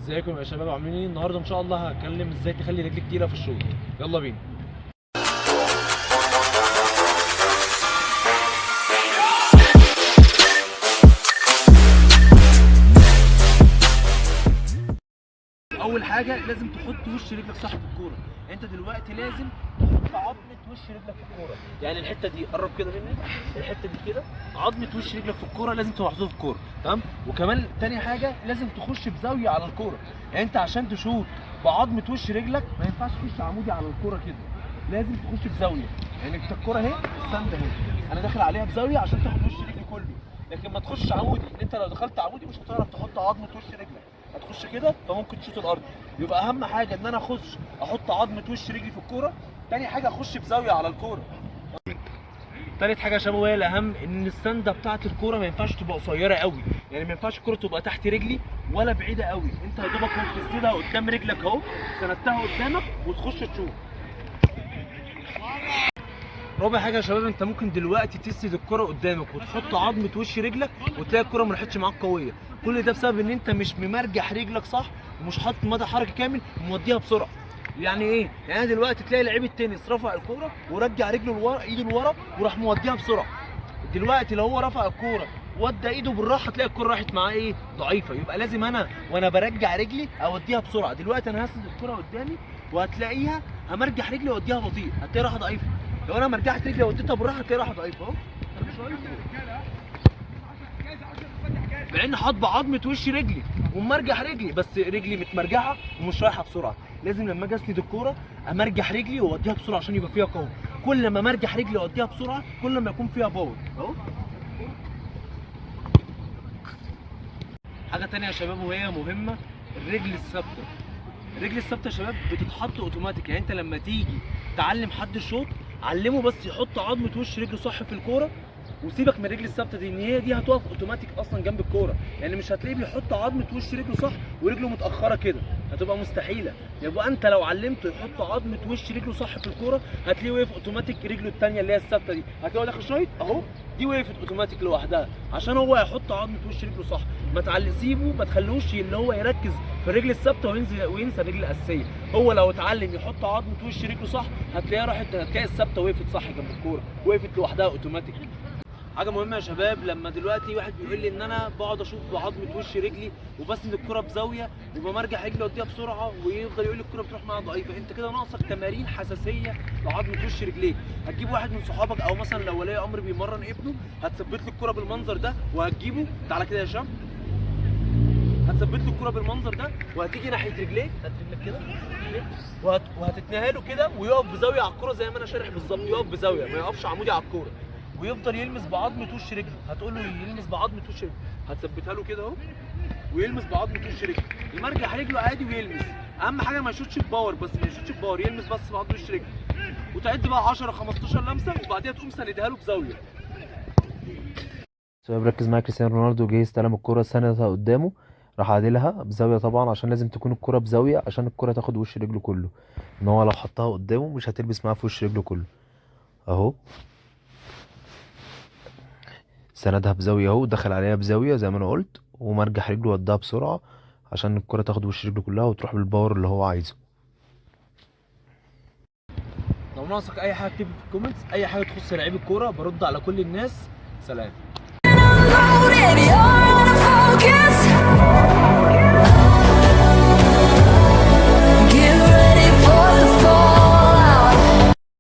ازيكم يا شباب، عاملين ايه؟ النهارده ان شاء الله هتكلم ازاي تخلي رجلك تقيله في الشوط. يلا بينا. اول حاجه لازم تحط وش رجلك صح في الكوره. انت دلوقتي لازم تحط عظمه وش رجلك في الكوره، يعني الحته دي قرب كده مني، الحته دي كده عظمه وش رجلك في الكوره لازم تبقى محطوطه في الكوره، تمام؟ وكمان تاني حاجه لازم تخش بزاويه على الكوره، يعني انت عشان تشوط بعظمه وش رجلك ما ينفعش تخش عمودي على الكوره كده، لازم تخش بزاويه. يعني انت الكوره اهي، السند اهي، انا داخل عليها بزاويه عشان تاخد وش رجلي كله، لكن ما تخش عمودي. انت لو دخلت عمودي مش هتعرف تحط عظمه وش رجلك، هتخش كده فممكن تشوط الارض. يبقى اهم حاجه ان انا اخش احط عظمه وش رجلي في الكوره. تاني حاجه اخش بزاويه على الكوره. تالت حاجه يا شباب وهي الاهم، ان السنده بتاعه الكوره ما ينفعش تبقى قصيره قوي، يعني ما ينفعش الكوره تبقى تحت رجلي ولا بعيده قوي. انت يا دوبك بتسندها قدام رجلك اهو، سندتها قدامك وتخش تشوط. رابع حاجه يا شباب، انت ممكن دلوقتي تسند الكره قدامك وتحط عظمه وش رجلك وتلاقي الكره ما راحتش معاك قويه. كل ده بسبب ان انت مش ممرجح رجلك صح ومش حاطط مدى حركه كامل وموديها بسرعه. يعني ايه؟ يعني دلوقتي تلاقي لعيب التنس رفع الكوره ورجع رجله لورا، ايده لورا، وراح موديها بسرعه. دلوقتي لو هو رفع الكوره ودى ايده بالراحه تلاقي الكوره راحت معاه ايه؟ ضعيفه. يبقى لازم انا وانا برجع رجلي اوديها بسرعه. دلوقتي انا هسند الكوره قدامي وهتلاقيها همرجح رجلي واوديها بطيء، هتلاقيها راحه ضعيفه. لو انا مرجحت رجلي ووديتها بالراحه هتلاقيها راحه ضعيفه اهو. مع ان حاطط بعظمه وش رجلي ومرجح رجلي، بس رجلي متمرجحه ومش رايحه بسرعه. لازم لما اجي اسند الكوره امرجح رجلي واوديها بسرعه عشان يبقى فيها قوه. كل ما امرجح رجلي واوديها بسرعه كل ما يكون فيها باور اهو. حاجه تانية يا شباب وهي مهمه، الرجل الثابته. الرجل الثابته يا شباب بتتحط اوتوماتيك. يعني انت لما تيجي تعلم حد الشوط علمه بس يحط عظمه وش رجله صح في الكوره، وسيبك من الرجل الثابته دي، ان هي دي هتقف اوتوماتيك اصلا جنب الكوره. يعني مش هتلاقيه بيحط عظمه وش رجله صح ورجله متاخره كده، هتبقى مستحيله. يبقى انت لو علمته يحط عظمه وش رجله صح في الكوره هتلاقيه وقف اوتوماتيك. رجله الثانيه اللي هي الثابته دي هتلاقيه داخل شايط اهو، دي وقفت اوتوماتيك لوحدها عشان هو هيحط عظمه وش رجله صح. ما سيبه، ما تخلوش ان هو يركز في الرجل الثابته وينسى الرجل الاساسيه. هو لو اتعلم يحط عظمه وش رجله صح هتلاقيها راحت، هتلاقي الثابته وقفت صح جنب الكوره، وقفت لوحدها اوتوماتيك. حاجه مهمه يا شباب، لما دلوقتي واحد بيقول لي ان انا بقعد اشوط بعظمه وش رجلي وبسند الكره بزاويه وبمرجح رجلي واديها بسرعه ويفضل يقول لي الكره بتروح معاها ضعيفه، انت كده ناقصك تمارين حساسيه لعظمه وش رجليك. هتجيب واحد من صحابك او مثلا لو ولي امر بيمرن ابنه، هتثبت له الكره بالمنظر ده وهتجيبه تعالى كده يا هشام، هتثبت له الكره بالمنظر ده وهتيجي ناحيه رجليك، هات رجلك كده وهتتنيها له كده ويقف بزاويه على الكوره زي ما انا شارح بالظبط. يقف بزاويه، ما يقفش عمودي على الكوره، ويفضل يلمس بعظمه وش رجله. هتقول له يلمس بعظمه وش رجله، هتثبتها له كده اهو ويلمس بعظمه وش رجله، يمرجح رجله عادي ويلمس. اهم حاجه ما يشوطش بباور، بس ما يشوطش بباور، يلمس بس بعظمه وش رجله. وتعد بقى 10 15 لمسه وبعديها تقوم ساندها له بزاويه. شباب ركز معايا، كريستيانو رونالدو جه استلم الكرة سندها قدامه، راح عادلها بزاوية طبعا عشان لازم تكون الكرة بزاوية عشان الكرة تاخد وش رجله كله. ان هو لو حطها قدامه مش هتلبس معاه في وش رجله كله اهو. سندها بزاوية اهو، دخل عليها بزاوية زي ما انا قلت، ومرجح رجله وداها بسرعة عشان الكرة تاخد وش رجله كلها وتروح بالباور اللي هو عايزه. لو ناقصك اي حاجه اكتب في الكومنتس، اي حاجه تخص لعيب الكوره برد على كل الناس. سلام.